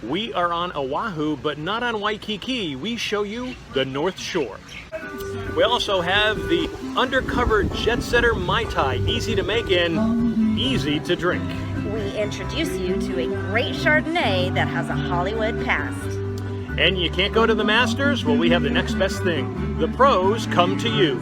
We are on Oahu, but not on Waikiki. We show you the North Shore. We also have the Undercover Jetsetter Mai Tai, easy to make and easy to drink. We introduce you to a great Chardonnay that has a Hollywood past. And you can't go to the Masters? Well, we have the next best thing. The pros come to you.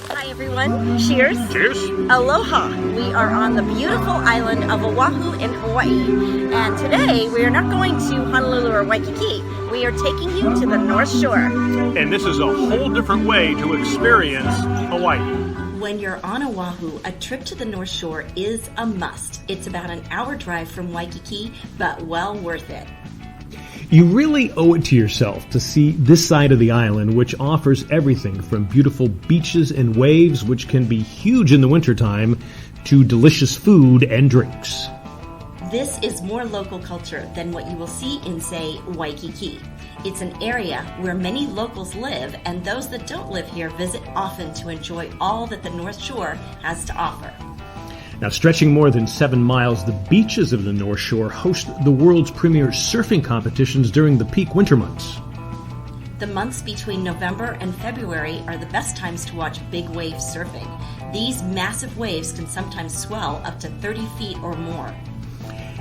Hi everyone, cheers. Cheers. Aloha. We are on the beautiful island of Oahu in Hawaii. And today we are not going to Honolulu or Waikiki. We are taking you to the North Shore. And this is a whole different way to experience Hawaii. When you're on Oahu, a trip to the North Shore is a must. It's about an hour drive from Waikiki, but well worth it. You really owe it to yourself to see this side of the island, which offers everything from beautiful beaches and waves, which can be huge in the wintertime, to delicious food and drinks. This is more local culture than what you will see in, say, Waikiki. It's an area where many locals live, and those that don't live here visit often to enjoy all that the North Shore has to offer. Now, stretching more than 7 miles, the beaches of the North Shore host the world's premier surfing competitions during the peak winter months. The months between November and February are the best times to watch big wave surfing. These massive waves can sometimes swell up to 30 feet or more.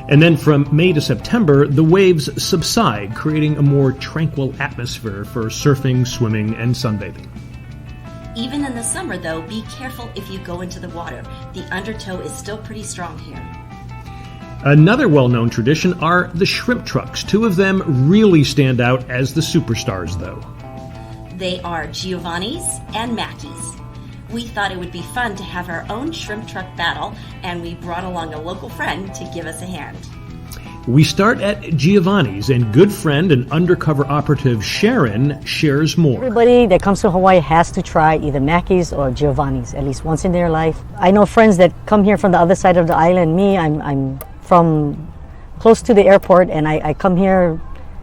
And then from May to September, the waves subside, creating a more tranquil atmosphere for surfing, swimming, and sunbathing. Even in the summer, though, be careful if you go into the water. The undertow is still pretty strong here. Another well-known tradition are the shrimp trucks. 2 of them really stand out as the superstars, though. They are Giovanni's and Mackey's. We thought it would be fun to have our own shrimp truck battle, and we brought along a local friend to give us a hand. We start at Giovanni's, and good friend and undercover operative Sharon shares more. Everybody that comes to Hawaii has to try either Mackey's or Giovanni's at least once in their life. I know friends that come here from the other side of the island. Me, I'm from close to the airport, and I come here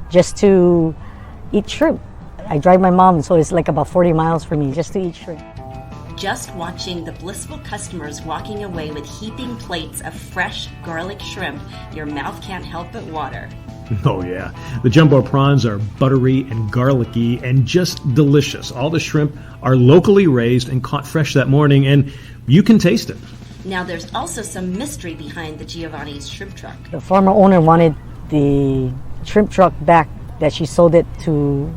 just to eat shrimp. I drive my mom, so it's like about 40 miles for me just to eat shrimp. Just watching the blissful customers walking away with heaping plates of fresh garlic shrimp, your mouth can't help but water. Oh yeah, the jumbo prawns are buttery and garlicky and just delicious. All the shrimp are locally raised and caught fresh that morning, and you can taste it. Now there's also some mystery behind the Giovanni's shrimp truck. The former owner wanted the shrimp truck back that she sold it to,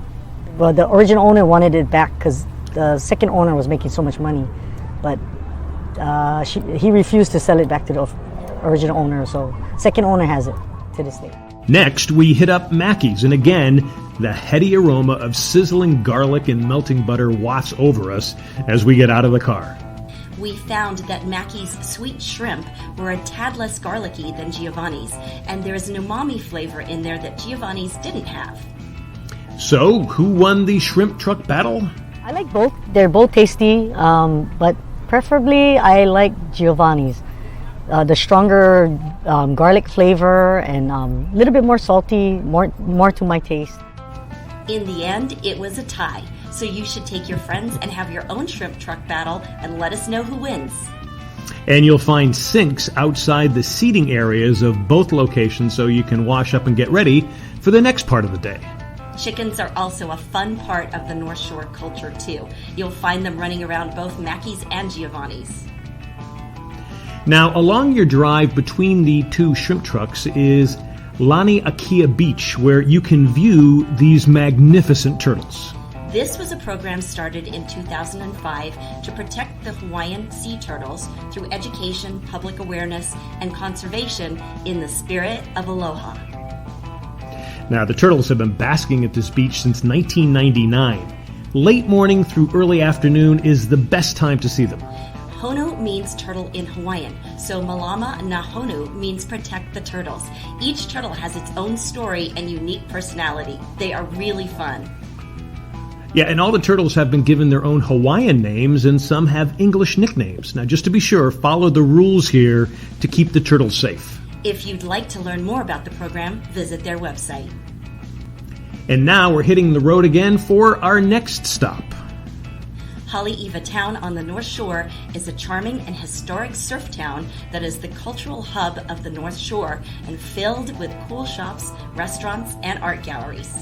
well, the original owner wanted it back because the second owner was making so much money, but he refused to sell it back to the original owner, so second owner has it to this day. Next, we hit up Mackey's, and again, the heady aroma of sizzling garlic and melting butter wafts over us as we get out of the car. We found that Mackey's sweet shrimp were a tad less garlicky than Giovanni's, and there is an umami flavor in there that Giovanni's didn't have. So, who won the shrimp truck battle? I like both. They're both tasty, but preferably I like Giovanni's. The stronger garlic flavor and a little bit more salty, more to my taste. In the end, it was a tie, so you should take your friends and have your own shrimp truck battle and let us know who wins. And you'll find sinks outside the seating areas of both locations so you can wash up and get ready for the next part of the day. Chickens are also a fun part of the North Shore culture, too. You'll find them running around both Mackey's and Giovanni's. Now, along your drive between the 2 shrimp trucks is Laniakea Beach, where you can view these magnificent turtles. This was a program started in 2005 to protect the Hawaiian sea turtles through education, public awareness, and conservation in the spirit of aloha. Now, the turtles have been basking at this beach since 1999. Late morning through early afternoon is the best time to see them. Honu means turtle in Hawaiian, so Malama na Honu means protect the turtles. Each turtle has its own story and unique personality. They are really fun. Yeah, and all the turtles have been given their own Hawaiian names, and some have English nicknames. Now, just to be sure, follow the rules here to keep the turtles safe. If you'd like to learn more about the program, visit their website. And now we're hitting the road again for our next stop. Haleiwa Town on the North Shore is a charming and historic surf town that is the cultural hub of the North Shore and filled with cool shops, restaurants, and art galleries.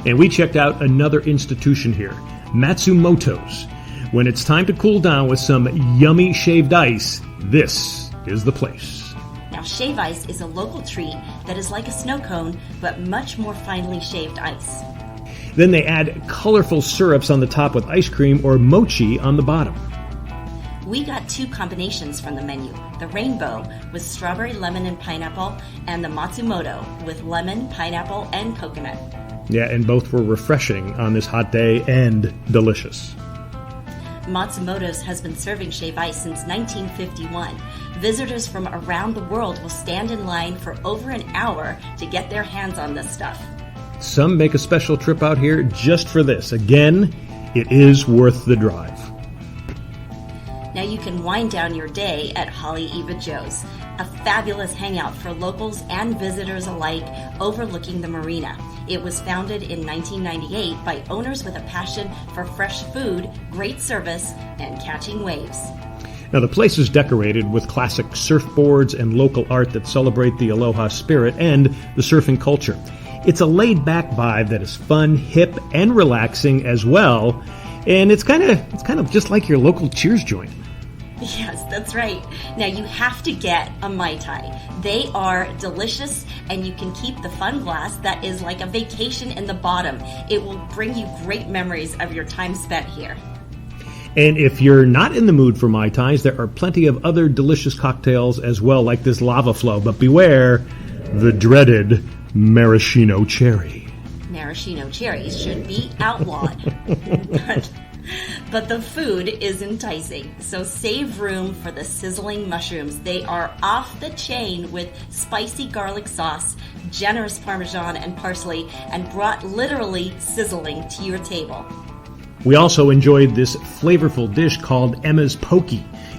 And we checked out another institution here, Matsumoto's. When it's time to cool down with some yummy shaved ice, this is the place. Now, shave ice is a local treat that is like a snow cone, but much more finely shaved ice. Then they add colorful syrups on the top with ice cream or mochi on the bottom. We got two combinations from the menu, the rainbow with strawberry, lemon, and pineapple, and the Matsumoto with lemon, pineapple, and coconut. Yeah, and both were refreshing on this hot day and delicious. Matsumoto's has been serving shave ice since 1951. Visitors from around the world will stand in line for over an hour to get their hands on this stuff. Some make a special trip out here just for this. Again, it is worth the drive. Now you can wind down your day at Haleiwa Joe's, a fabulous hangout for locals and visitors alike overlooking the marina. It was founded in 1998 by owners with a passion for fresh food, great service, and catching waves. Now, the place is decorated with classic surfboards and local art that celebrate the aloha spirit and the surfing culture. It's a laid-back vibe that is fun, hip, and relaxing as well, and it's kind of just like your local Cheers joint. Yes, that's right. Now you have to get a Mai Tai. They are delicious, and you can keep the fun glass that is like a vacation in the bottom. It will bring you great memories of your time spent here. And if you're not in the mood for Mai Tais, there are plenty of other delicious cocktails as well, like this lava flow. But beware, the dreaded maraschino cherry. Maraschino cherries should be outlawed. But the food is enticing, so save room for the sizzling mushrooms. They are off the chain with spicy garlic sauce, generous Parmesan and parsley, and brought literally sizzling to your table. We also enjoyed this flavorful dish called Emma's Poke.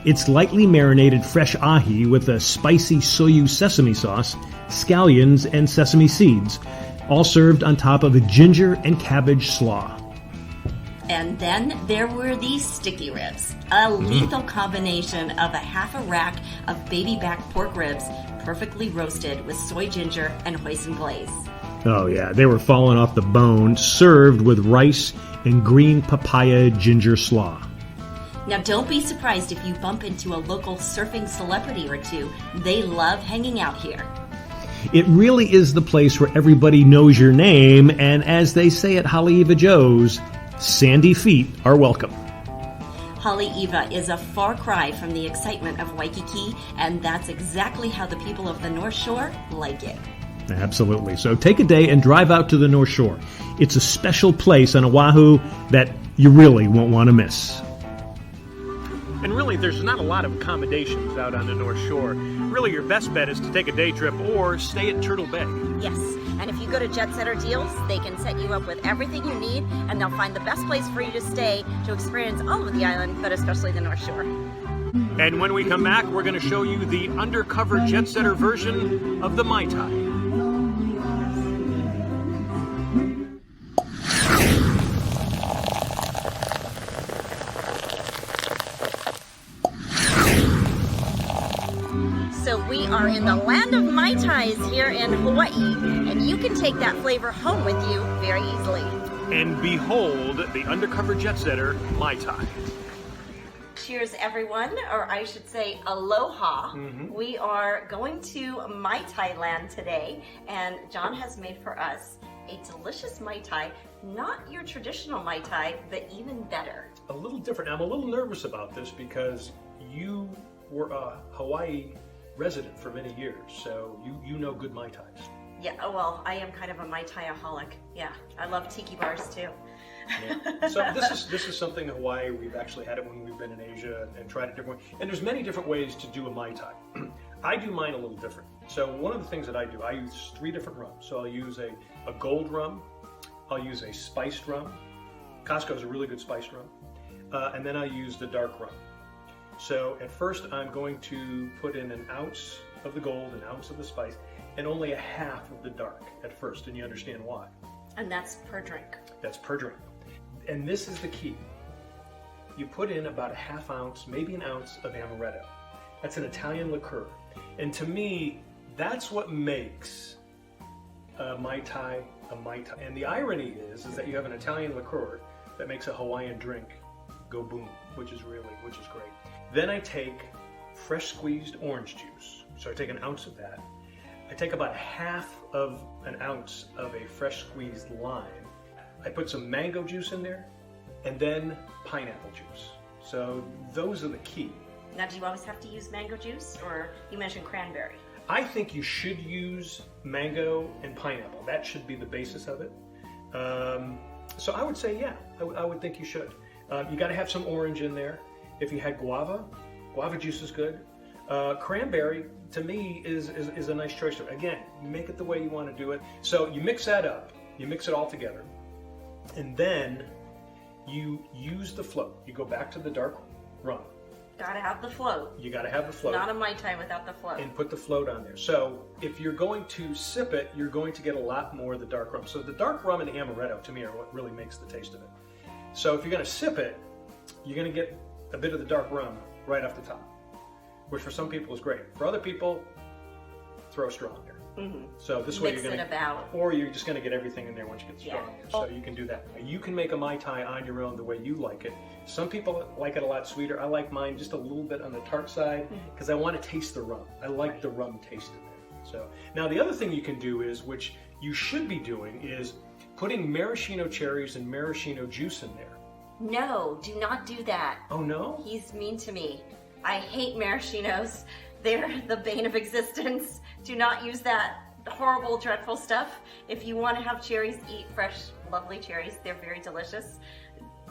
It's lightly marinated fresh ahi with a spicy soyu sesame sauce, scallions, and sesame seeds, all served on top of a ginger and cabbage slaw. And then there were these sticky ribs, a lethal combination of a half a rack of baby back pork ribs, perfectly roasted with soy ginger and hoisin glaze. Oh yeah, they were falling off the bone, served with rice and green papaya ginger slaw. Now don't be surprised if you bump into a local surfing celebrity or two. They love hanging out here. It really is the place where everybody knows your name, and as they say at Haleiwa Joe's, sandy feet are welcome. Haleiwa is a far cry from the excitement of Waikiki, and that's exactly how the people of the North Shore like it. Absolutely. So take a day and drive out to the North Shore. It's a special place on Oahu that you really won't want to miss. And really, there's not a lot of accommodations out on the North Shore. Really, your best bet is to take a day trip or stay at Turtle Bay. Yes, and if you go to Jetsetter Deals, they can set you up with everything you need, and they'll find the best place for you to stay to experience all of the island, but especially the North Shore. And when we come back, we're going to show you the Undercover Jetsetter version of the Mai Tai. So we are in the land of Mai Tais here in Hawaii, and you can take that flavor home with you very easily. And behold, the Undercover Jetsetter Mai Tai. Cheers, everyone, or I should say aloha. We are going to Mai Tai land today, and John has made for us a delicious Mai Tai, not your traditional Mai Tai, but even better. A little different. I'm a little nervous about this because you were a Hawaii resident for many years, so you know good Mai Tais. Yeah, well, I am kind of a Mai Tai-aholic. Yeah, I love tiki bars too. Yeah. So this is something in Hawaii. We've actually had it when we've been in Asia and tried it different ways. And there's many different ways to do a Mai Tai. I do mine a little different. So one of the things that I do, I use 3 different rums. So I'll use a gold rum, I'll use a spiced rum. Costco is a really good spiced rum. And then I'll use the dark rum. So at first I'm going to put in an ounce of the gold, an ounce of the spice, and only a half of the dark at first, and you understand why. And that's per drink. That's per drink. And this is the key. you put in about a half ounce, maybe an ounce of amaretto. That's an Italian liqueur. And to me, that's what makes a Mai Tai a Mai Tai. And the irony is that you have an Italian liqueur that makes a Hawaiian drink go boom, which is great. Then I take fresh squeezed orange juice. So I take an ounce of that. I take about half of an ounce of a fresh squeezed lime. I put some mango juice in there, and then pineapple juice. So those are the key. Now, do you always have to use mango juice, or you mentioned cranberry? I think you should use mango and pineapple. That should be the basis of it. So I would say, yeah, I would think you should. You got to have some orange in there. If you had guava juice is good. Cranberry, to me, is a nice choice. Again, make it the way you want to do it. So you mix that up. You mix it all together. And then you use the float. You go back to the dark rum. Gotta have the float. You gotta have the float. Not a Mai Tai without the float. And put the float on there. So if you're going to sip it, you're going to get a lot more of the dark rum. So the dark rum and amaretto, to me, are what really makes the taste of it. So if you're gonna sip it, you're gonna get a bit of the dark rum right off the top, which for some people is great. For other people, throw straw in there. Mm-hmm. So this way Mix you're gonna, it about. or you're just gonna get everything in there once you get the straw in there. So you can do that. You can make a Mai Tai on your own the way you like it. Some people like it a lot sweeter. I like mine just a little bit on the tart side because I want to taste the rum. I like the rum taste in there. So now the other thing you can do is, which you should be doing, is putting maraschino cherries and maraschino juice in there. No, do not do that. Oh no? He's mean to me. I hate maraschinos. They're the bane of existence. Do not use that horrible, dreadful stuff. If you want to have cherries, eat fresh, lovely cherries. They're very delicious.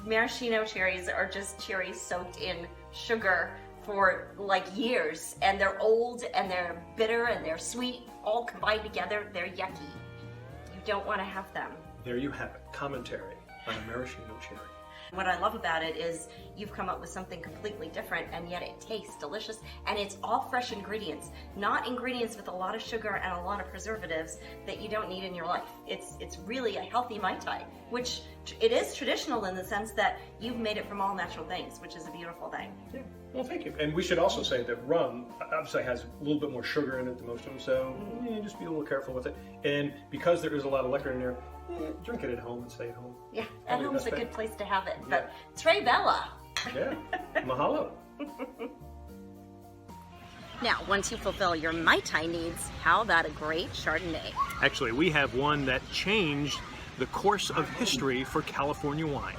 Maraschino cherries are just cherries soaked in sugar for like years, and they're old and they're bitter and they're sweet, all combined together. They're yucky. You don't want to have them. There you have it. Commentary on a maraschino cherry. What I love about it is you've come up with something completely different, and yet it tastes delicious, and it's all fresh ingredients, not ingredients with a lot of sugar and a lot of preservatives that you don't need in your life. It's really a healthy Mai Tai, which it is traditional in the sense that you've made it from all natural things, which is a beautiful thing. Yeah. Well, thank you. And we should also say that rum obviously has a little bit more sugar in it than most of them, so just be a little careful with it. And because there is a lot of liquor in there, drink it at home and stay at home. Yeah, at home's a good place to have it. But Trey Bella. Yeah, mahalo. Now, once you fulfill your Mai Tai needs, how about a great Chardonnay? Actually, we have one that changed the course of history for California wine.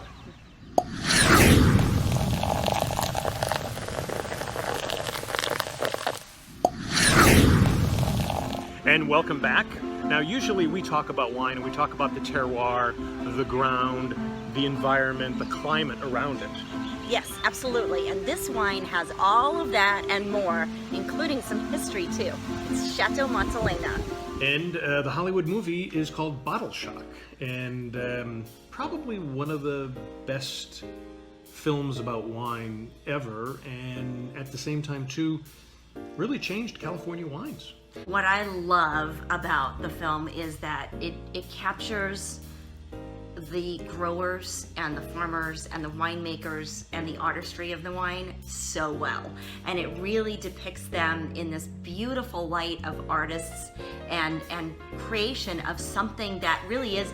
And welcome back. Now, usually we talk about wine and we talk about the terroir, the ground, the environment, the climate around it. Yes, absolutely. And this wine has all of that and more, including some history too. It's Chateau Montelena. And the Hollywood movie is called Bottle Shock, and probably one of the best films about wine ever, and at the same time too, really changed California wines. What I love about the film is that it captures the growers and the farmers and the winemakers and the artistry of the wine so well. And it really depicts them in this beautiful light of artists and creation of something that really is,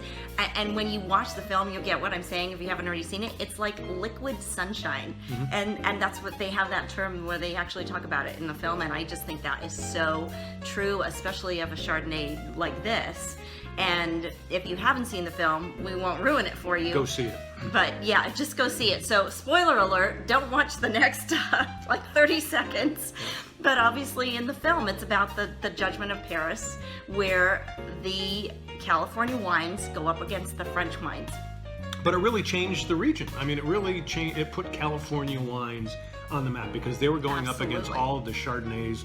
and when you watch the film, you'll get what I'm saying if you haven't already seen it. It's like liquid sunshine. And that's what they have, that term where they actually talk about it in the film, and I just think that is so true, especially of a Chardonnay like this. And if you haven't seen the film, we won't ruin it for you. Go see it. But yeah, just go see it. So spoiler alert, don't watch the next like 30 seconds. But obviously in the film, it's about the Judgment of Paris, where the California wines go up against the French wines. But it really changed the region. I mean, it really changed, it put California wines on the map because they were going up against all of the Chardonnays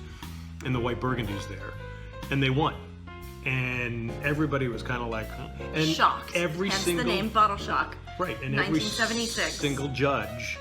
and the white Burgundies there. And they won. And everybody was kind of like, huh? And shocked. Every Hence single the name Bottle Shock. Right, and 1976. every single judge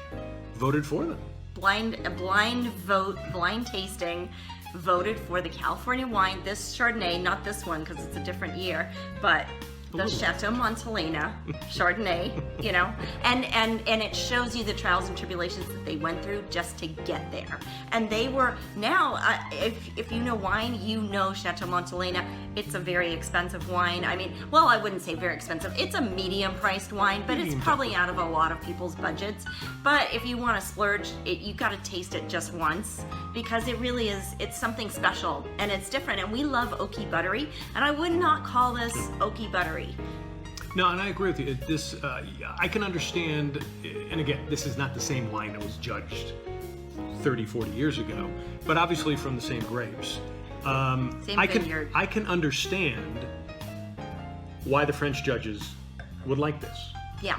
voted for them. A blind vote, blind tasting, voted for the California wine. This Chardonnay, not this one because it's a different year, but the Chateau Montelena Chardonnay, you know, and it shows you the trials and tribulations that they went through just to get there. And they were, now, if you know wine, you know Chateau Montelena. It's a very expensive wine. I mean, well, I wouldn't say very expensive. It's a medium-priced wine, but it's probably out of a lot of people's budgets. But if you want to splurge, you got to taste it just once, because it really is, it's something special and it's different. And we love oaky buttery, and I would not call this oaky buttery. No, and I agree with you. This, I can understand, and again, this is not the same wine that was judged 30, 40 years ago, but obviously from the same grapes. Same vineyard. I can understand why the French judges would like this. Yeah.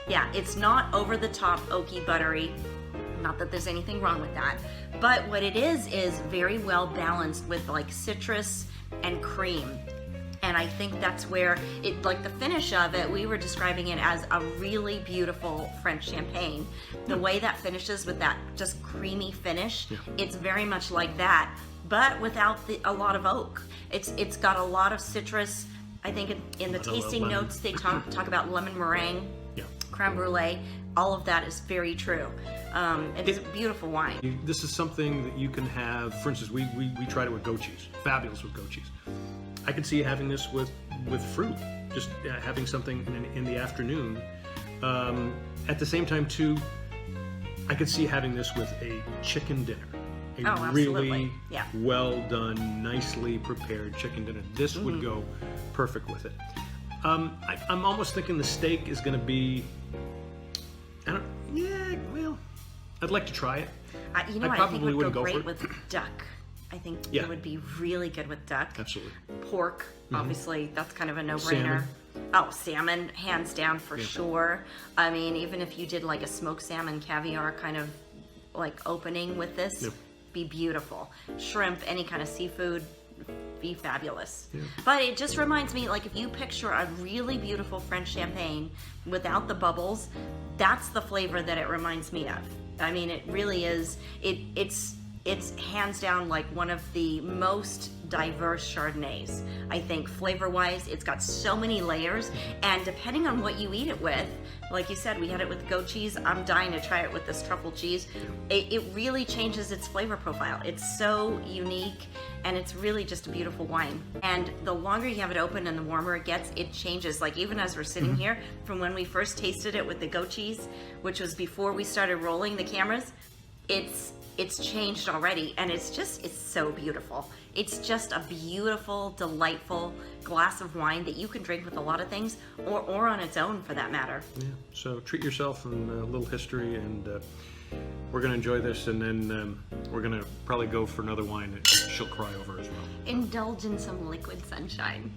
Yeah, it's not over the top oaky buttery. Not that there's anything wrong with that. But what it is very well balanced with like citrus and cream. And I think that's where it, like the finish of it, we were describing it as a really beautiful French champagne. The way that finishes with that just creamy finish, it's very much like that, but without a lot of oak. It's got a lot of citrus. I think in the tasting notes they talk about lemon meringue, creme brulee. All of that is very true. It's a beautiful wine. This is something that you can have. For instance, we tried it with goat cheese. Fabulous with goat cheese. I could see having this with fruit, just having something in the afternoon. At the same time, too, I could see having this with a chicken dinner. A really well done, nicely prepared chicken dinner. This would go perfect with it. I'm almost thinking the steak is going to be. I'd like to try it. You know, I think it would go great with duck. I think it would be really good with duck. Absolutely. Pork, obviously, that's kind of a no-brainer. Oh, salmon, hands down for sure. I mean, even if you did like a smoked salmon caviar kind of like opening with this, be beautiful. Shrimp, any kind of seafood, be fabulous. But it just reminds me, like if you picture a really beautiful French champagne without the bubbles, that's the flavor that it reminds me of. I mean, it really is, it's hands down like one of the most diverse Chardonnays. I think flavor-wise, it's got so many layers, and depending on what you eat it with, like you said, we had it with goat cheese. I'm dying to try it with this truffle cheese. It really changes its flavor profile. It's so unique, and it's really just a beautiful wine. And the longer you have it open and the warmer it gets, it changes. Like even as we're sitting here, from when we first tasted it with the goat cheese, which was before we started rolling the cameras, it's changed already, and it's so beautiful. It's just a beautiful, delightful glass of wine that you can drink with a lot of things, or on its own for that matter. Yeah, so treat yourself in a little history, and we're gonna enjoy this, and then we're gonna probably go for another wine that she'll cry over as well. Indulge in some liquid sunshine.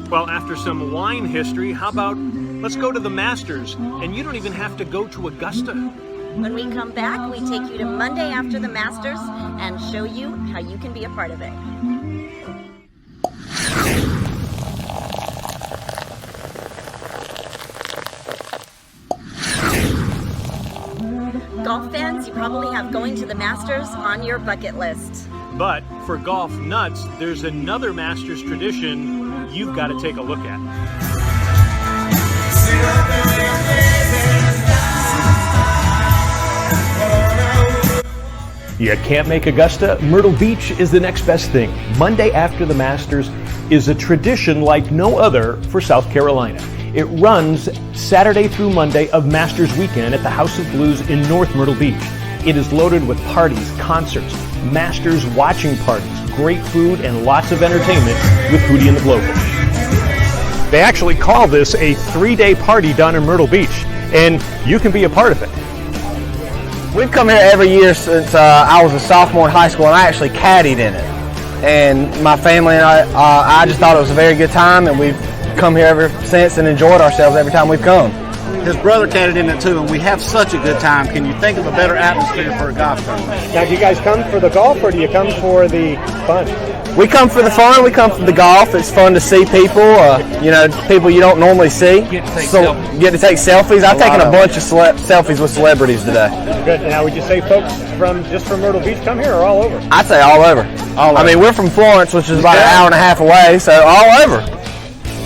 Well, after some wine history, how about let's go to the Masters, and you don't even have to go to Augusta. When we come back, we take you to Monday after the Masters and show you how you can be a part of it. Golf fans, you probably have going to the Masters on your bucket list. But for golf nuts, there's another Masters tradition you've got to take a look at. You can't make Augusta? Myrtle Beach is the next best thing. Monday after the Masters is a tradition like no other for South Carolina. It runs Saturday through Monday of Masters weekend at the House of Blues in North Myrtle Beach. It is loaded with parties, concerts, Masters watching parties, great food, and lots of entertainment with Hootie and the Blowfish. They actually call this a 3-day party down in Myrtle Beach, and you can be a part of it. We've come here every year since I was a sophomore in high school, and I actually caddied in it. And my family and I just thought it was a very good time, and we've come here ever since and enjoyed ourselves every time we've come. his brother caddied in it too, and we have such a good time. Can you think of a better atmosphere for a golf tournament? Now, do you guys come for the golf or do you come for the fun? We come for the fun. We come for the golf. It's fun to see people, people you don't normally see. Get to take selfies. I've taken a bunch of selfies with celebrities today. Good. Now, would you say folks from Myrtle Beach come here or all over? I'd say all over. I mean, we're from Florence, which is about an hour and a half away, so all over.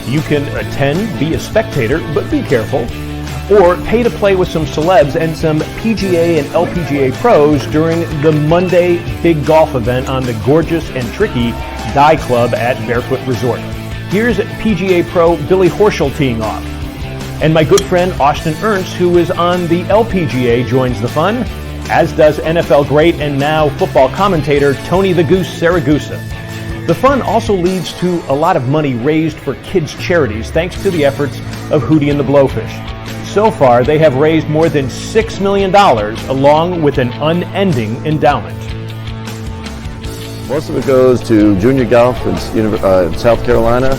You can attend, be a spectator, but be careful. Or pay to play with some celebs and some PGA and LPGA pros during the Monday big golf event on the gorgeous and tricky Dye Club at Barefoot Resort. Here's PGA pro Billy Horschel teeing off. And my good friend Austin Ernst, who is on the LPGA, joins the fun, as does NFL great and now football commentator Tony the Goose Saragusa. The fun also leads to a lot of money raised for kids' charities thanks to the efforts of Hootie and the Blowfish. So far, they have raised more than $6 million along with an unending endowment. Most of it goes to junior golf in South Carolina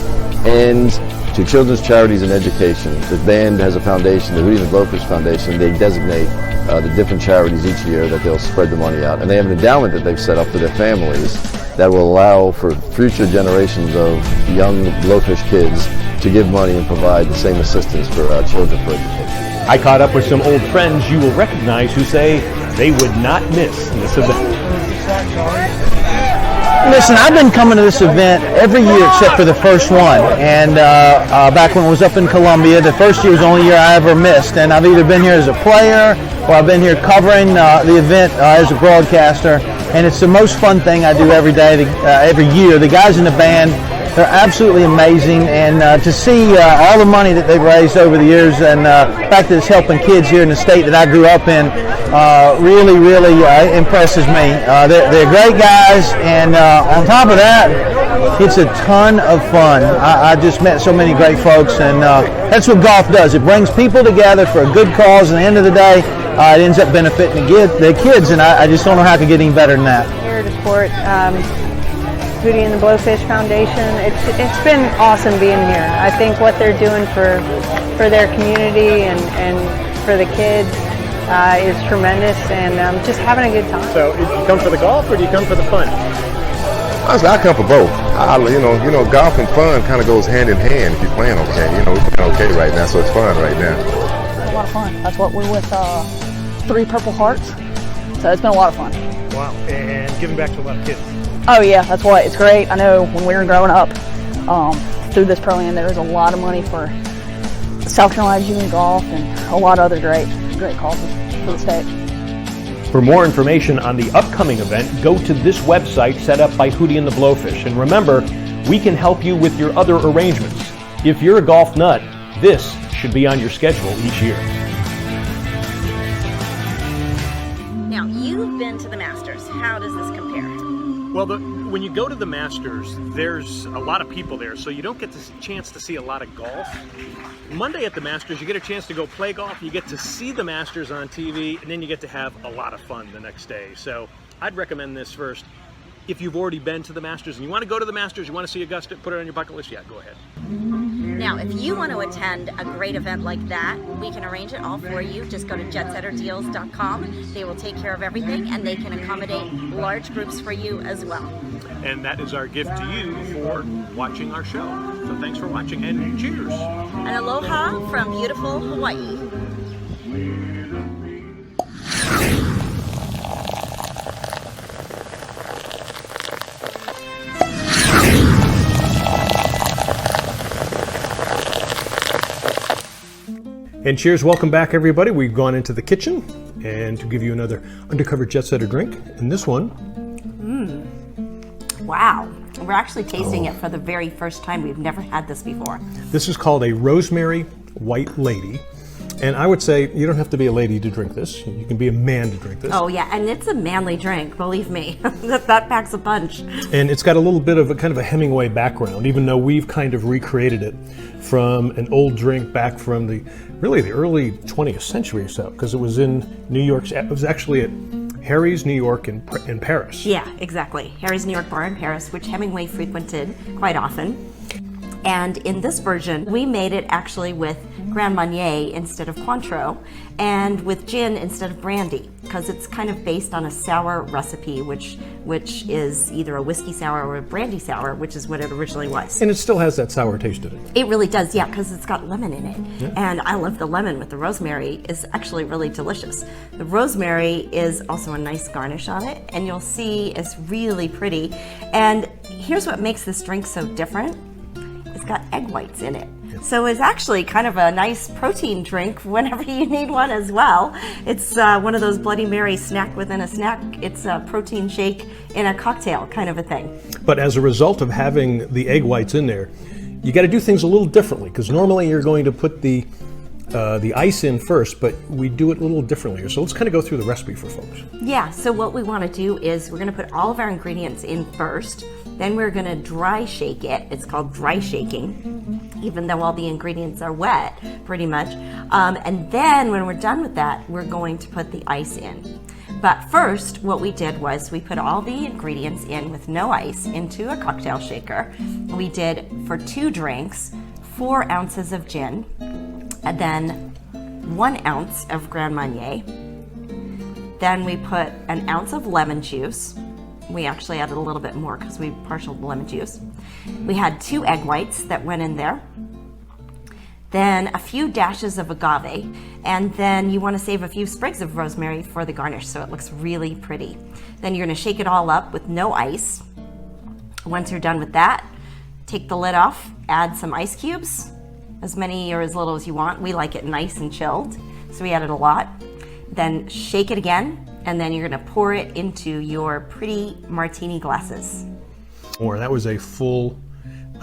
and to children's charities and education. The band has a foundation, the Hootie and the Blowfish Foundation. They designate the different charities each year that they'll spread the money out. And they have an endowment that they've set up for their families that will allow for future generations of young Blowfish kids to give money and provide the same assistance for children for education. I caught up with some old friends you will recognize who say they would not miss this event. Listen, I've been coming to this event every year except for the first one. And back when it was up in Columbia, the first year was the only year I ever missed. And I've either been here as a player or I've been here covering the event as a broadcaster. And it's the most fun thing I do every day, every year. The guys in the band, they're absolutely amazing, and to see all the money that they've raised over the years, and the fact that it's helping kids here in the state that I grew up in, really impresses me. They're great guys, and on top of that, it's a ton of fun. I just met so many great folks, and that's what golf does. It brings people together for a good cause, and at the end of the day, it ends up benefiting the kids, and I just don't know how it could get any better than that. Here to support Hootie and the Blowfish Foundation. It's been awesome being here. I think what they're doing for their community and for the kids is tremendous, and just having a good time. So, do you come for the golf or do you come for the fun? Honestly, I come for both. Golf and fun kind of goes hand in hand if you're playing okay. We're playing okay right now, so it's fun right now. It's a lot of fun. That's what we're with 3 Purple Hearts, so it's been a lot of fun. Wow, and giving back to a lot of kids. Oh yeah, that's why it's great. I know when we were growing up, through this program, there was a lot of money for South Carolina Junior Golf and a lot of other great causes for the state. For more information on the upcoming event, go to this website set up by Hootie and the Blowfish. And remember, we can help you with your other arrangements. If you're a golf nut, this should be on your schedule each year. Now, you've been to the Masters. How does this compare? Well, when you go to the Masters, there's a lot of people there, so you don't get the chance to see a lot of golf. Monday at the Masters, you get a chance to go play golf, you get to see the Masters on TV, and then you get to have a lot of fun the next day. So I'd recommend this first. If you've already been to the Masters and you want to go to the Masters, you want to see Augusta, put it on your bucket list, yeah, go ahead. Now, if you want to attend a great event like that, we can arrange it all for you. Just go to jetsetterdeals.com. They will take care of everything, and they can accommodate large groups for you as well. And that is our gift to you for watching our show. So thanks for watching, and cheers. And aloha from beautiful Hawaii. And cheers, welcome back everybody. We've gone into the kitchen and to give you another Undercover Jetsetter drink. And this one. Wow. We're actually tasting it for the very first time. We've never had this before. This is called a Rosemary White Lady. And I would say you don't have to be a lady to drink this. You can be a man to drink this. Oh yeah, and it's a manly drink, believe me. that packs a punch. And it's got a little bit of a kind of a Hemingway background, even though we've kind of recreated it from an old drink back from the early 20th century or so, because it was in New York. It was actually at Harry's New York in Paris. Yeah, exactly. Harry's New York bar in Paris, which Hemingway frequented quite often. And in this version, we made it actually with Grand Marnier instead of Cointreau, and with gin instead of brandy, because it's kind of based on a sour recipe, which is either a whiskey sour or a brandy sour, which is what it originally was. And it still has that sour taste in it. It really does, yeah, because it's got lemon in it. Yeah. And I love the lemon with the rosemary. Is actually really delicious. The rosemary is also a nice garnish on it, and you'll see it's really pretty. And here's what makes this drink so different. It's got egg whites in it. So it's actually kind of a nice protein drink whenever you need one as well. It's one of those Bloody Mary snack within a snack. It's a protein shake in a cocktail kind of a thing. But as a result of having the egg whites in there, you got to do things a little differently, because normally you're going to put the ice in first, but we do it a little differently. So let's kind of go through the recipe for folks. Yeah, so what we want to do is we're going to put all of our ingredients in first. Then we're going to dry shake it. It's called dry shaking, even though all the ingredients are wet, pretty much. And then when we're done with that, we're going to put the ice in. But first, what we did was we put all the ingredients in with no ice into a cocktail shaker. We did, for 2 drinks, 4 ounces of gin, and then 1 ounce of Grand Marnier. Then we put an ounce of lemon juice. We actually added a little bit more because we partialed the lemon juice. We had 2 egg whites that went in there. Then a few dashes of agave, and then you want to save a few sprigs of rosemary for the garnish so it looks really pretty. Then you're going to shake it all up with no ice. Once you're done with that, take the lid off, add some ice cubes, as many or as little as you want. We like it nice and chilled, so we added a lot. Then shake it again, and then you're going to pour it into your pretty martini glasses. That was a full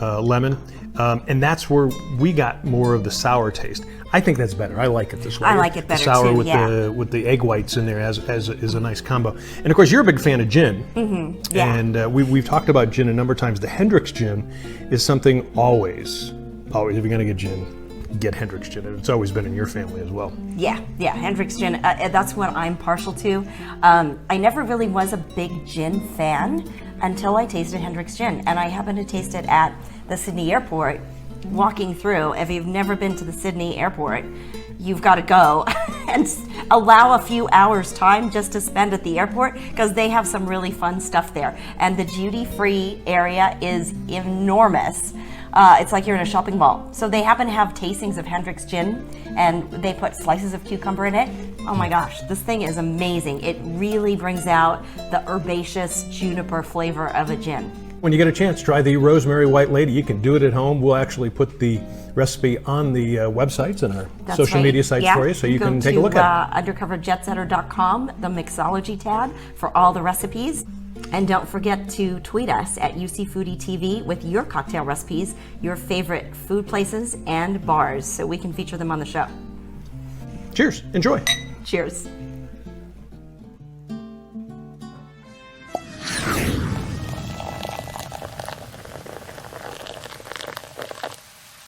lemon, and that's where we got more of the sour taste. I think that's better. I like it this way. I like it better the sour too, with yeah. with the egg whites in there is a nice combo. And of course, you're a big fan of gin. Mm-hmm. Yeah. And we've talked about gin a number of times. The Hendrick's gin is something always, if you're going to get gin, get Hendrick's gin. It's always been in your family as well. Yeah, Hendrick's gin. That's what I'm partial to. I never really was a big gin fan until I tasted Hendrick's gin, and I happened to taste it at the Sydney airport. Walking through, if you've never been to the Sydney airport, you've got to go and allow a few hours time just to spend at the airport, because they have some really fun stuff there. And the duty-free area is enormous. It's like you're in a shopping mall. So they happen to have tastings of Hendrick's gin, and they put slices of cucumber in it. Oh my gosh, this thing is amazing. It really brings out the herbaceous juniper flavor of a gin. When you get a chance, try the Rosemary White Lady. You can do it at home. We'll actually put the recipe on the websites and our social media sites for you, so you can take a look at it. Undercoverjetsetter.com, the mixology tab for all the recipes. And don't forget to tweet us at UC Foodie TV with your cocktail recipes, your favorite food places and bars, so we can feature them on the show. Cheers. Enjoy. Cheers.